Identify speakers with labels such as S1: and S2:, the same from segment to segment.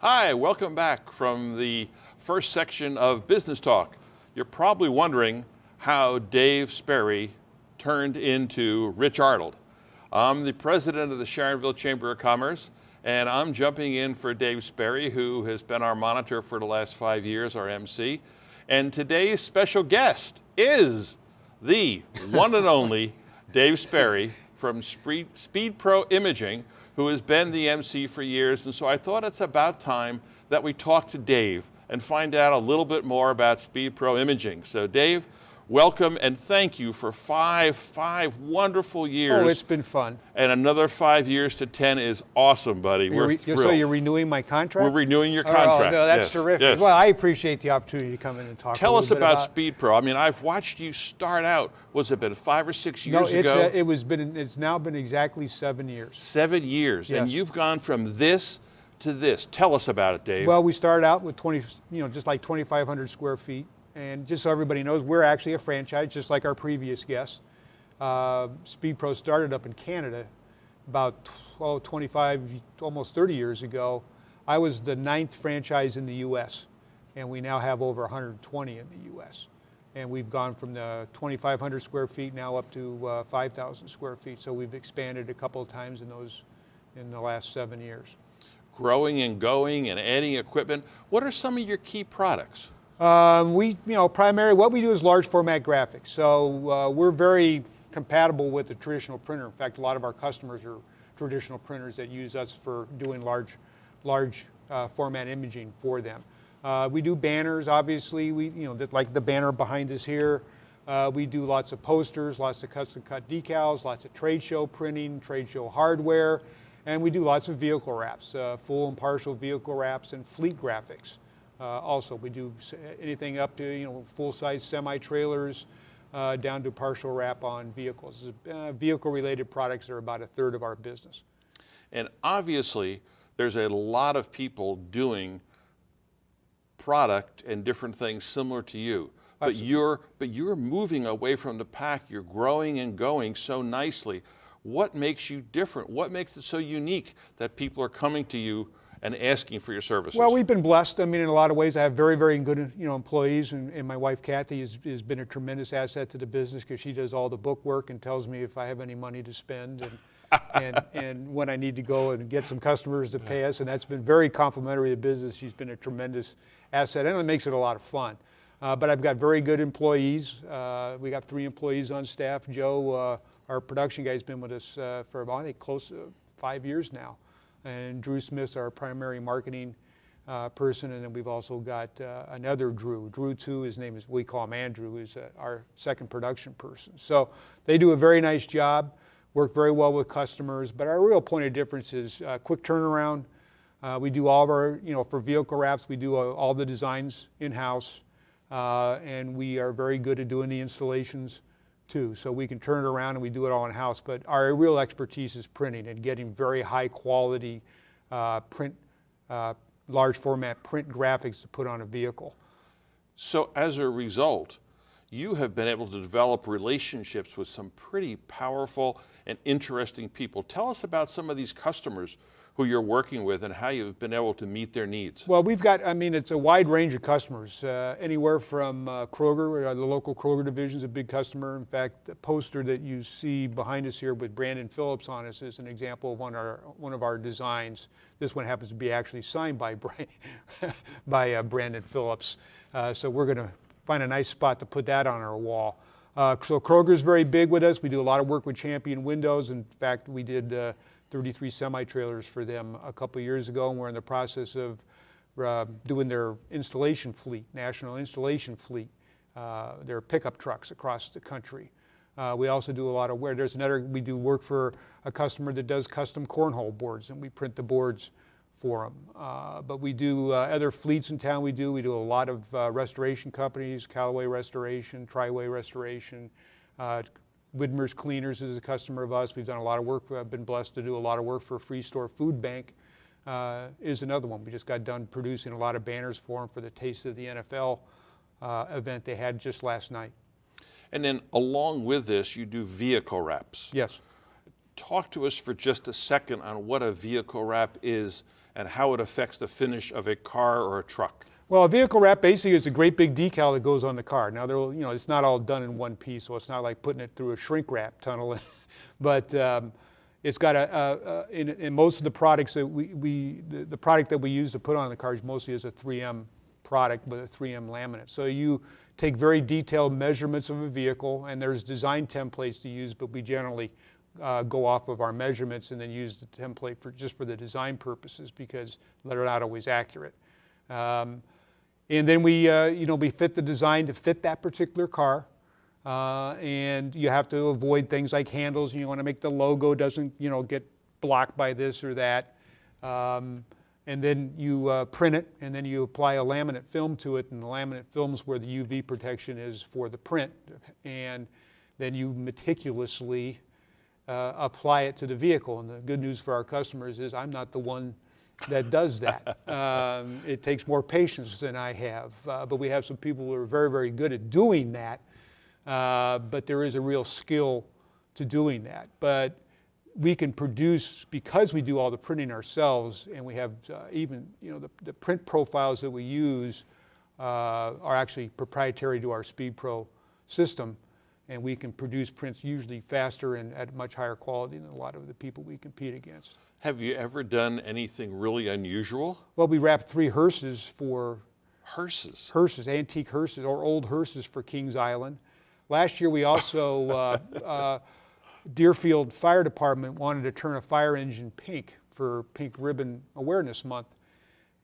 S1: Hi, welcome back from the first section of Business Talk. You're probably wondering how Dave Sperry turned into Rich Arnold. I'm the president of the Sharonville Chamber of Commerce, and I'm jumping in for Dave Sperry, who has been our monitor for the last 5 years, our MC. And today's special guest is the one and only Dave Sperry from Speed Pro Imaging, who has been the MC for years. And so I thought it's about time that we talk to Dave and find out a little bit more about Speed Pro Imaging. So Dave, welcome and thank you for five wonderful years.
S2: Oh, it's been fun.
S1: And another 5 years to 10 is awesome, buddy. We're thrilled.
S2: So you're renewing my contract?
S1: We're renewing your contract.
S2: Oh, no, that's
S1: yes,
S2: terrific.
S1: yes.
S2: Well, I appreciate the opportunity to come in and talk
S1: Tell
S2: a
S1: us
S2: little bit
S1: about Speed Pro. I mean, I've watched you start out, was it been 5 or 6 years ago?
S2: It's now been exactly 7 years.
S1: 7 years,
S2: yes.
S1: And you've gone from this to this. Tell us about it, Dave.
S2: Well, we started out with just like 2,500 square feet. And just so everybody knows, we're actually a franchise, just like our previous guest. Speed Pro started up in Canada about 25, almost 30 years ago. I was the 9th franchise in the U.S., and we now have over 120 in the U.S. And we've gone from the 2,500 square feet now up to 5,000 square feet. So we've expanded a couple of times in the last 7 years.
S1: Growing and going and adding equipment. What are some of your key products?
S2: Primarily what we do is large format graphics. So we're very compatible with the traditional printer. In fact, a lot of our customers are traditional printers that use us for doing large format imaging for them. We do banners, obviously. Like the banner behind us here. We do lots of posters, lots of custom cut decals, lots of trade show printing, trade show hardware, and we do lots of vehicle wraps, full and partial vehicle wraps, and fleet graphics. Also, we do anything up to full-size semi-trailers down to partial wrap on vehicles. Vehicle-related products are about a third of our business.
S1: And obviously, there's a lot of people doing product and different things similar to you. But you're moving away from the pack. You're growing and going so nicely. What makes you different? What makes it so unique that people are coming to you and asking for your services?
S2: Well, we've been blessed. I mean, in a lot of ways, I have very, very good, employees, and my wife Kathy has been a tremendous asset to the business because she does all the book work and tells me if I have any money to spend and when I need to go and get some customers to pay us, and that's been very complimentary to the business. She's been a tremendous asset, and it makes it a lot of fun. But I've got very good employees. We got 3 employees on staff. Joe, our production guy, has been with us for about, I think, close to 5 years now. And Drew Smith's our primary marketing person, and then we've also got another Drew. Drew, too, his name is, we call him Andrew, who's our second production person. So they do a very nice job, work very well with customers, but our real point of difference is quick turnaround. We do all of our, for vehicle wraps, we do all the designs in-house, and we are very good at doing the installations too. So we can turn it around and we do it all in-house, but our real expertise is printing and getting very high quality large format print graphics to put on a vehicle.
S1: So as a result, you have been able to develop relationships with some pretty powerful and interesting people. Tell us about some of these customers who you're working with and how you've been able to meet their needs.
S2: Well, we've got, it's a wide range of customers, anywhere from Kroger, the local Kroger division is a big customer. In fact, the poster that you see behind us here with Brandon Phillips on it is an example of one of our designs. This one happens to be actually signed by Brandon Phillips. So we're going to find a nice spot to put that on our wall. So Kroger's very big with us. We do a lot of work with Champion Windows. In fact, we did 33 semi-trailers for them a couple of years ago, and we're in the process of doing their installation fleet, national installation fleet, their pickup trucks across the country. We also do a lot of we do work for a customer that does custom cornhole boards, and we print the boards for them. But we do other fleets in town. We do a lot of restoration companies, Callaway Restoration, Triway Restoration, Widmer's Cleaners is a customer of us. We've done a lot of work. I've been blessed to do a lot of work for Free Store Food Bank is another one. We just got done producing a lot of banners for them for the Taste of the NFL event they had just last night.
S1: And then along with this, you do vehicle wraps.
S2: Yes.
S1: Talk to us for just a second on what a vehicle wrap is and how it affects the finish of a car or a truck?
S2: Well, a vehicle wrap basically is a great big decal that goes on the car. Now, it's not all done in one piece, so it's not like putting it through a shrink wrap tunnel. But it's got in most of the products that the product that we use to put on the cars mostly is a 3M product with a 3M laminate. So you take very detailed measurements of a vehicle, and there's design templates to use, but we generally go off of our measurements and then use the template just for the design purposes, because they're not always accurate. And then we fit the design to fit that particular car. And you have to avoid things like handles. You want to make the logo doesn't, get blocked by this or that. And then you print it, and then you apply a laminate film to it, and the laminate film's where the UV protection is for the print. And then you meticulously apply it to the vehicle. And the good news for our customers is I'm not the one that does that. It takes more patience than I have. But we have some people who are very, very good at doing that. But there is a real skill to doing that. But we can produce, because we do all the printing ourselves, and we have the print profiles that we use are actually proprietary to our SpeedPro system, and we can produce prints usually faster and at much higher quality than a lot of the people we compete against.
S1: Have you ever done anything really unusual?
S2: Well, we wrapped 3 hearses for...
S1: Hearses?
S2: Hearses, antique hearses, or old hearses for Kings Island. Last year we also... Deerfield Fire Department wanted to turn a fire engine pink for Pink Ribbon Awareness Month,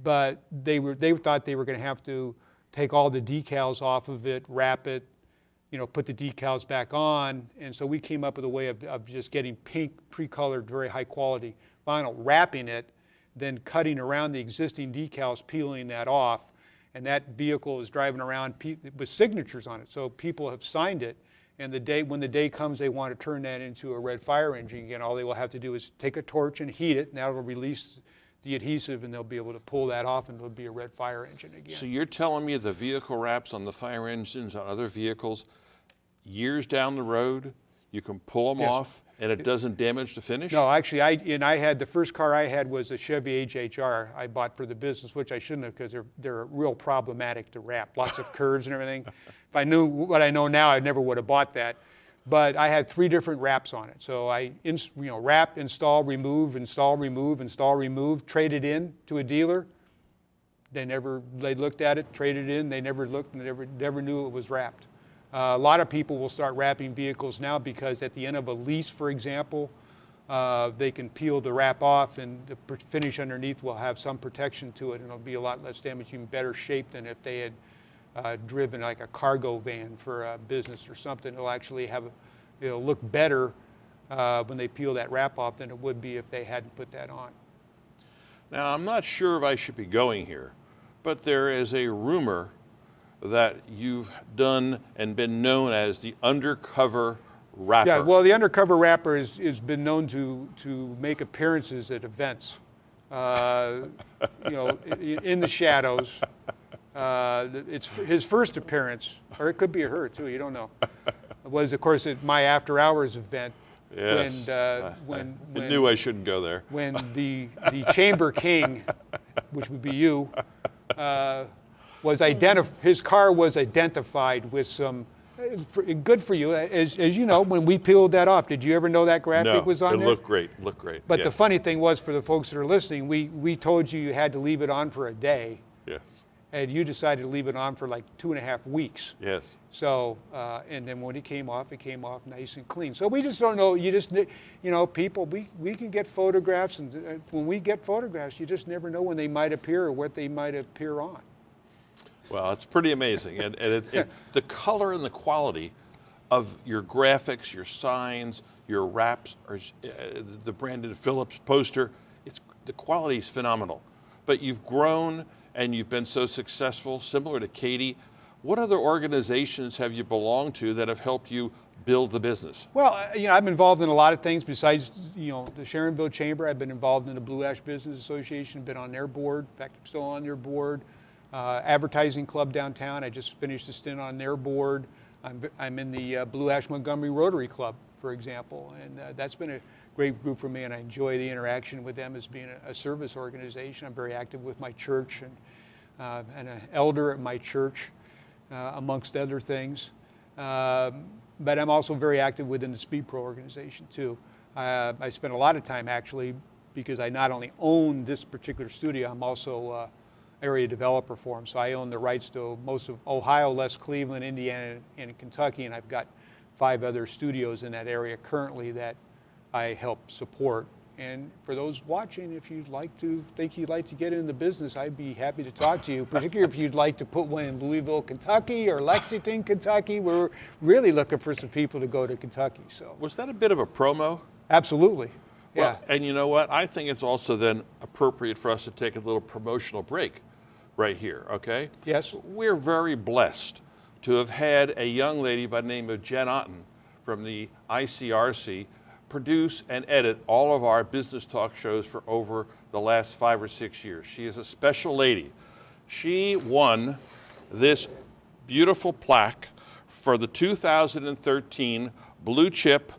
S2: but they thought they were going to have to take all the decals off of it, wrap it, put the decals back on, and so we came up with a way of just getting pink, pre-colored, very high quality vinyl, wrapping it, then cutting around the existing decals, peeling that off, and that vehicle is driving around with signatures on it, so people have signed it. And when the day comes they want to turn that into a red fire engine again, all they will have to do is take a torch and heat it, and that will release the adhesive, and they'll be able to pull that off, and it'll be a red fire engine again.
S1: So you're telling me the vehicle wraps on the fire engines on other vehicles, years down the road, you can pull them off, and it doesn't damage the finish?
S2: No, actually, the first car I had was a Chevy HHR I bought for the business, which I shouldn't have, because they're real problematic to wrap, lots of curves and everything. If I knew what I know now, I never would have bought that. But I had 3 different wraps on it. So I wrap, install, remove, install, remove, install, remove, traded in to a dealer. They looked at it, traded in, they never looked, and never knew it was wrapped. A lot of people will start wrapping vehicles now because at the end of a lease, for example, they can peel the wrap off, and the finish underneath will have some protection to it, and it'll be a lot less damaged, in better shape than if they had driven like a cargo van for a business or something. It'll look better when they peel that wrap off than it would be if they hadn't put that on.
S1: Now, I'm not sure if I should be going here, but there is a rumor that you've done and been known as the undercover rapper.
S2: Yeah, well, the undercover rapper has been known to make appearances at events, in the shadows. It's his first appearance, or it could be her too, you don't know, was of course at my after hours event.
S1: Yes,
S2: when
S1: I knew I shouldn't go there.
S2: When the Chamber King, which would be you, his car was identified with some, good for you, as you know, when we peeled that off. Did you ever know that graphic was on there?
S1: No, it looked great.
S2: But
S1: yes.
S2: the funny thing was, for the folks that are listening, we told you had to leave it on for a day.
S1: Yes.
S2: And you decided to leave it on for like 2.5 weeks.
S1: Yes.
S2: So, and then when it came off nice and clean. So we just don't know, people, we can get photographs, and when we get photographs, you just never know when they might appear or what they might appear on.
S1: Well, it's pretty amazing. And the color and the quality of your graphics, your signs, your wraps, or the Brandon Phillips poster, the quality is phenomenal. But you've grown and you've been so successful, similar to Katie. What other organizations have you belonged to that have helped you build the business?
S2: Well, I'm involved in a lot of things besides, the Sharonville Chamber. I've been involved in the Blue Ash Business Association, been on their board. In fact, I'm still on their board. advertising club downtown. I just finished a stint on their board. I'm in the Blue Ash Montgomery Rotary Club, for example, and that's been a great group for me, and I enjoy the interaction with them as being a service organization. I'm very active with my church and an elder at my church, amongst other things. But I'm also very active within the Speed Pro organization too. I spend a lot of time actually, because I not only own this particular studio, I'm also area developer for them. So I own the rights to most of Ohio, less Cleveland, Indiana, and Kentucky, and I've got 5 other studios in that area currently that I help support. And for those watching, if you'd like to get into business, I'd be happy to talk to you, particularly if you'd like to put one in Louisville, Kentucky, or Lexington, Kentucky. We're really looking for some people to go to Kentucky. So
S1: Was that a bit of a promo?
S2: Absolutely. Yeah.
S1: Well, and you know what? I think it's also then appropriate for us to take a little promotional break right here, okay?
S2: Yes.
S1: We're very blessed to have had a young lady by the name of Jen Otten from the ICRC produce and edit all of our business talk shows for over the last 5 or 6 years. She is a special lady. She won this beautiful plaque for the 2013 Blue Chip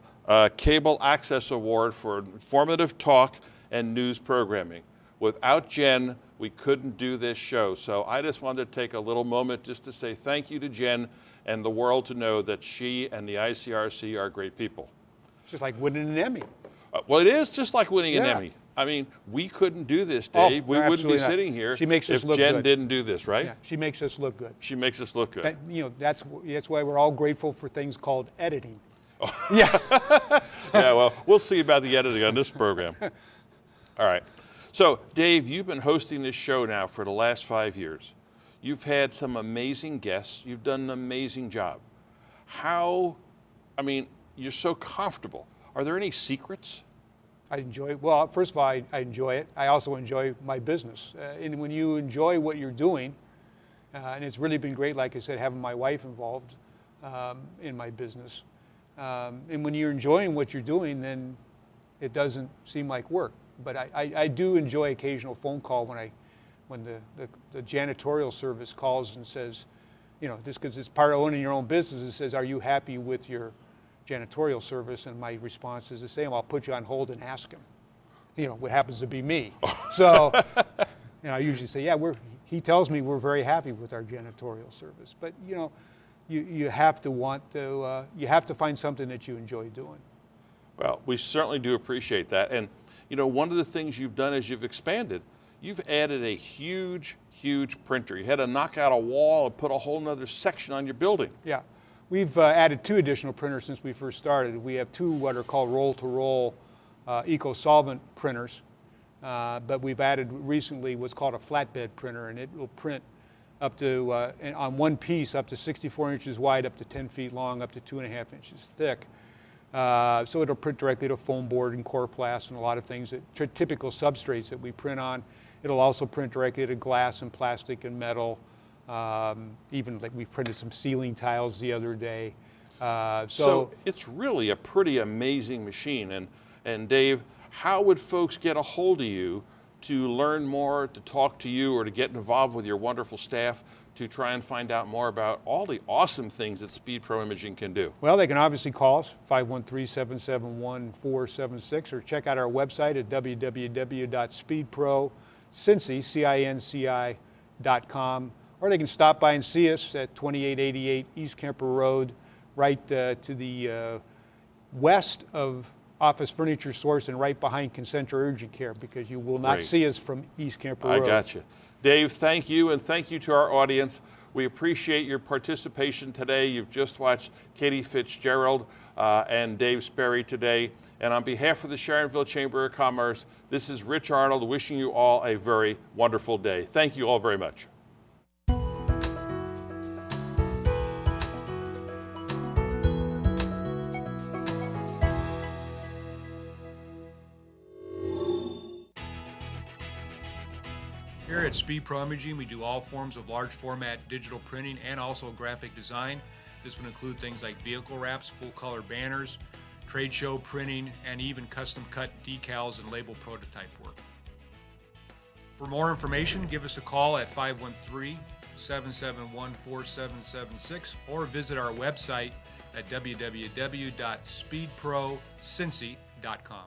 S1: Cable Access Award for informative talk and news programming. Without Jen, we couldn't do this show. So I just wanted to take a little moment just to say thank you to Jen and the world to know that she and the ICRC are great people.
S2: It's just like winning an Emmy.
S1: Well, it is just like winning an
S2: Yeah.
S1: Emmy. I mean, we couldn't do this, Dave. We wouldn't be
S2: absolutely not.
S1: sitting here
S2: She makes us
S1: if
S2: look
S1: Jen
S2: good.
S1: didn't do this, right?
S2: Yeah, she makes us look good.
S1: She makes us look good.
S2: That's why we're all grateful for things called editing. Yeah.
S1: Yeah, well, we'll see about the editing on this program. All right. So, Dave, you've been hosting this show now for the last 5 years. You've had some amazing guests. You've done an amazing job. You're so comfortable. Are there any secrets?
S2: I enjoy it. Well, first of all, I enjoy it. I also enjoy my business. And when you enjoy what you're doing, and it's really been great, like I said, having my wife involved in my business. And when you're enjoying what you're doing, then it doesn't seem like work. But I do enjoy occasional phone call when the janitorial service calls and says, just because it's part of owning your own business, it says, are you happy with your janitorial service? And my response is the same. I'll put you on hold and ask him. What happens to be me. So I usually say, yeah, he tells me we're very happy with our janitorial service. But you have to find something that you enjoy doing.
S1: Well, we certainly do appreciate that. And one of the things you've done is you've expanded. You've added a huge, huge printer. You had to knock out a wall and put a whole nother section on your building.
S2: Yeah. We've added 2 additional printers since we first started. We have 2 what are called roll-to-roll eco-solvent printers, but we've added recently what's called a flatbed printer, and it will print up to, on one piece, up to 64 inches wide, up to 10 feet long, up to 2.5 inches thick. So it'll print directly to foam board and coroplast and a lot of things, typical substrates that we print on. It'll also print directly to glass and plastic and metal. Even like we printed some ceiling tiles the other day.
S1: So it's really a pretty amazing machine. And Dave, how would folks get a hold of you to learn more, to talk to you, or to get involved with your wonderful staff to try and find out more about all the awesome things that Speed Pro Imaging can do?
S2: Well, they can obviously call us, 513-771-476, or check out our website at www.speedprocinci.com, or they can stop by and see us at 2888 East Kemper Road, right to the west of Office Furniture Source and right behind Concentra Urgent Care, because you will not see us from East Kemper Road.
S1: I got you. Dave, thank you, and thank you to our audience. We appreciate your participation today. You've just watched Katie Fitzgerald and Dave Sperry today. And on behalf of the Sharonville Chamber of Commerce, this is Rich Arnold wishing you all a very wonderful day. Thank you all very much.
S2: Here at Speed Pro Imaging, we do all forms of large format digital printing and also graphic design. This would include things like vehicle wraps, full color banners, trade show printing, and even custom cut decals and label prototype work.
S3: For more information, give us a call at 513-771-4776 or visit our website at www.speedprocincy.com.